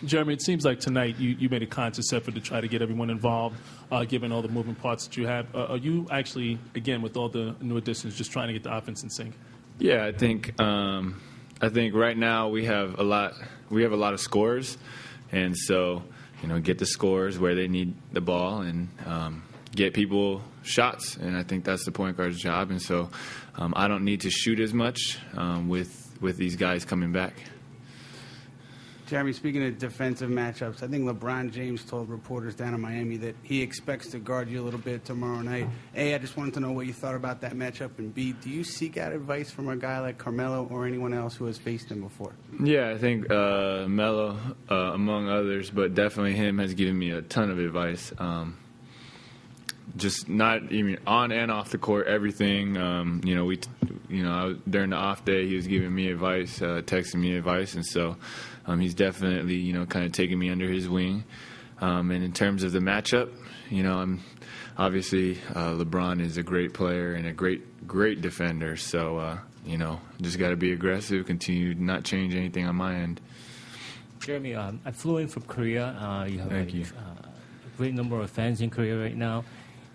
Jeremy, it seems like tonight you made a conscious effort to try to get everyone involved, given all the moving parts that you have. Are you actually, again, with all the new additions, just trying to get the offense in sync? Yeah, I think right now we have a lot of scores, and so get the scores where they need the ball and get people shots, and I think that's the point guard's job. And so I don't need to shoot as much with these guys coming back. Jeremy, speaking of defensive matchups, I think LeBron James told reporters down in Miami that he expects to guard you a little bit tomorrow night. A, I just wanted to know what you thought about that matchup, and B, do you seek out advice from a guy like Carmelo or anyone else who has faced him before? Yeah, I think Melo, among others, but definitely him, has given me a ton of advice. Just not even on and off the court, everything. During the off day, he was giving me advice, texting me advice, and so he's definitely kind of taking me under his wing. And in terms of the matchup, obviously LeBron is a great player and a great defender. So just got to be aggressive, continue to not change anything on my end. Jeremy, I flew in from Korea. You have a great number of fans in Korea right now.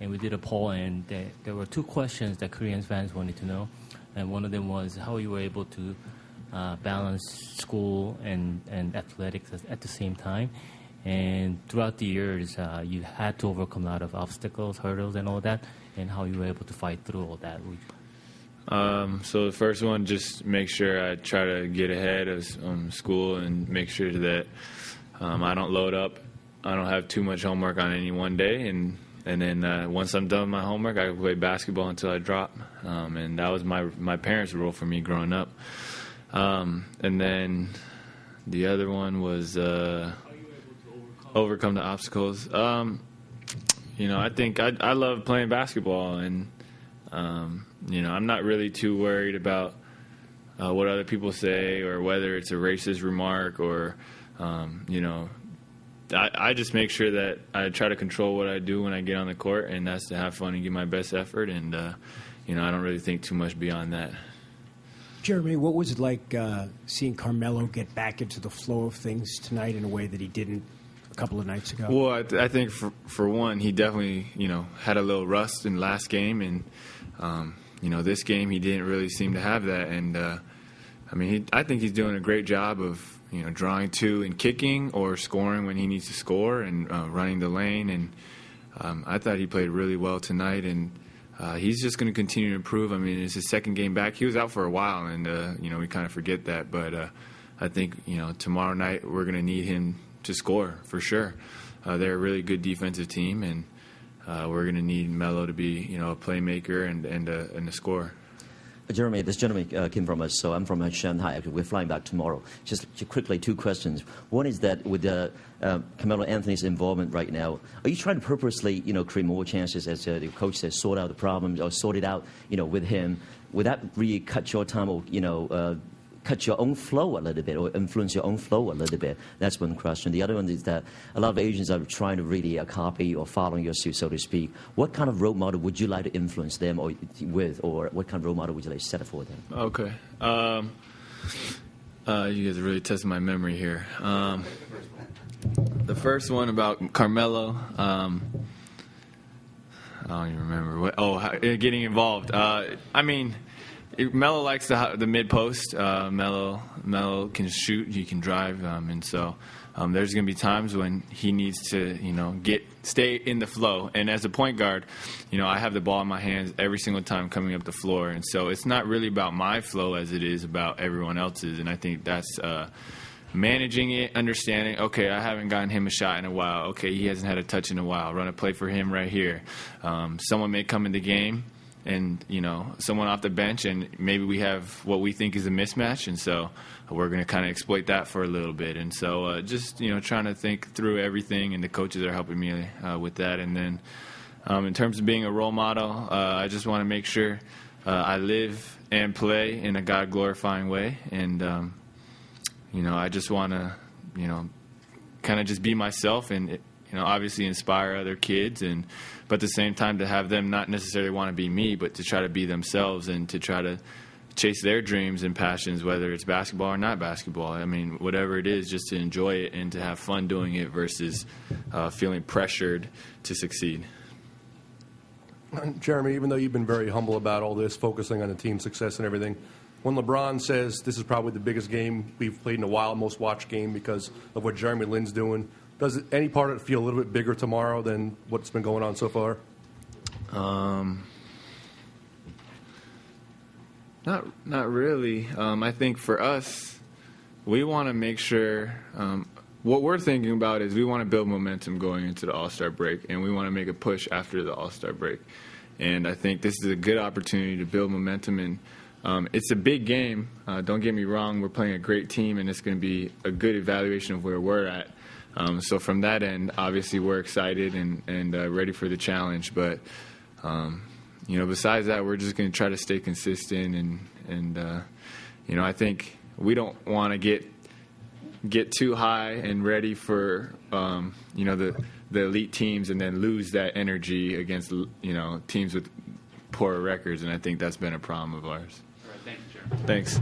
And we did a poll, and there were two questions that Korean fans wanted to know. And one of them was how you were able to balance school and athletics at the same time. And throughout the years, you had to overcome a lot of obstacles, hurdles, and all that, and how you were able to fight through all that. So the first one, just make sure I try to get ahead of school and make sure that I don't load up. I don't have too much homework on any one day, and then once I'm done with my homework, I play basketball until I drop. And that was my parents' rule for me growing up. And then the other one was overcome the obstacles. I think I love playing basketball, and I'm not really too worried about what other people say or whether it's a racist remark or I just make sure that I try to control what I do when I get on the court, and that's to have fun and give my best effort. And, I don't really think too much beyond that. Jeremy, what was it like seeing Carmelo get back into the flow of things tonight in a way that he didn't a couple of nights ago? Well, I think for one, he definitely, had a little rust in last game. And, this game he didn't really seem to have that. And, I think he's doing a great job of, drawing to and kicking or scoring when he needs to score and running the lane. And I thought he played really well tonight, and he's just going to continue to improve. It's his second game back. He was out for a while, and, we kind of forget that. But I think, tomorrow night we're going to need him to score for sure. They're a really good defensive team, and we're going to need Melo to be, a playmaker and a scorer. Jeremy, this gentleman came from us, so I'm from Shanghai. Actually, we're flying back tomorrow. Just quickly, two questions. One is that with Carmelo Anthony's involvement right now, are you trying to purposely, create more chances, as the coach says, sort out the problems or sort it out, with him? Would that really cut your time or, cut your own flow a little bit or influence your own flow a little bit? That's one question. The other one is that a lot of agents are trying to really copy or follow your suit, so to speak. What kind of role model would you like to influence them or what kind of role model would you like to set for them? Okay. You guys are really testing my memory here. The first one about Carmelo, I don't even remember. Getting involved. Melo likes the mid post. Melo can shoot. He can drive. And so there's going to be times when he needs to, stay in the flow. And as a point guard, I have the ball in my hands every single time coming up the floor. And so it's not really about my flow as it is about everyone else's. And I think that's managing it, understanding, okay, I haven't gotten him a shot in a while. Okay, he hasn't had a touch in a while. Run a play for him right here. Someone may come in the game and, someone off the bench, and maybe we have what we think is a mismatch, and so we're going to kind of exploit that for a little bit. And so just, trying to think through everything, and the coaches are helping me with that. And then in terms of being a role model, I just want to make sure I live and play in a God-glorifying way. And, I just want to, kind of just be myself and, obviously inspire other kids, but at the same time to have them not necessarily want to be me, but to try to be themselves and to try to chase their dreams and passions, whether it's basketball or not basketball. I mean, whatever it is, just to enjoy it and to have fun doing it versus feeling pressured to succeed. Jeremy, even though you've been very humble about all this, focusing on the team success and everything, when LeBron says this is probably the biggest game we've played in a while, most watched game because of what Jeremy Lin's doing, does any part of it feel a little bit bigger tomorrow than what's been going on so far? Not really. I think for us, we want to make sure what we're thinking about is we want to build momentum going into the All-Star break, and we want to make a push after the All-Star break. And I think this is a good opportunity to build momentum. And it's a big game. Don't get me wrong. We're playing a great team, and it's going to be a good evaluation of where we're at. So from that end, obviously we're excited and ready for the challenge. But besides that, we're just going to try to stay consistent. And I think we don't want to get too high and ready for the elite teams and then lose that energy against teams with poorer records. And I think that's been a problem of ours. All right, thank you, Jeremy. Thanks.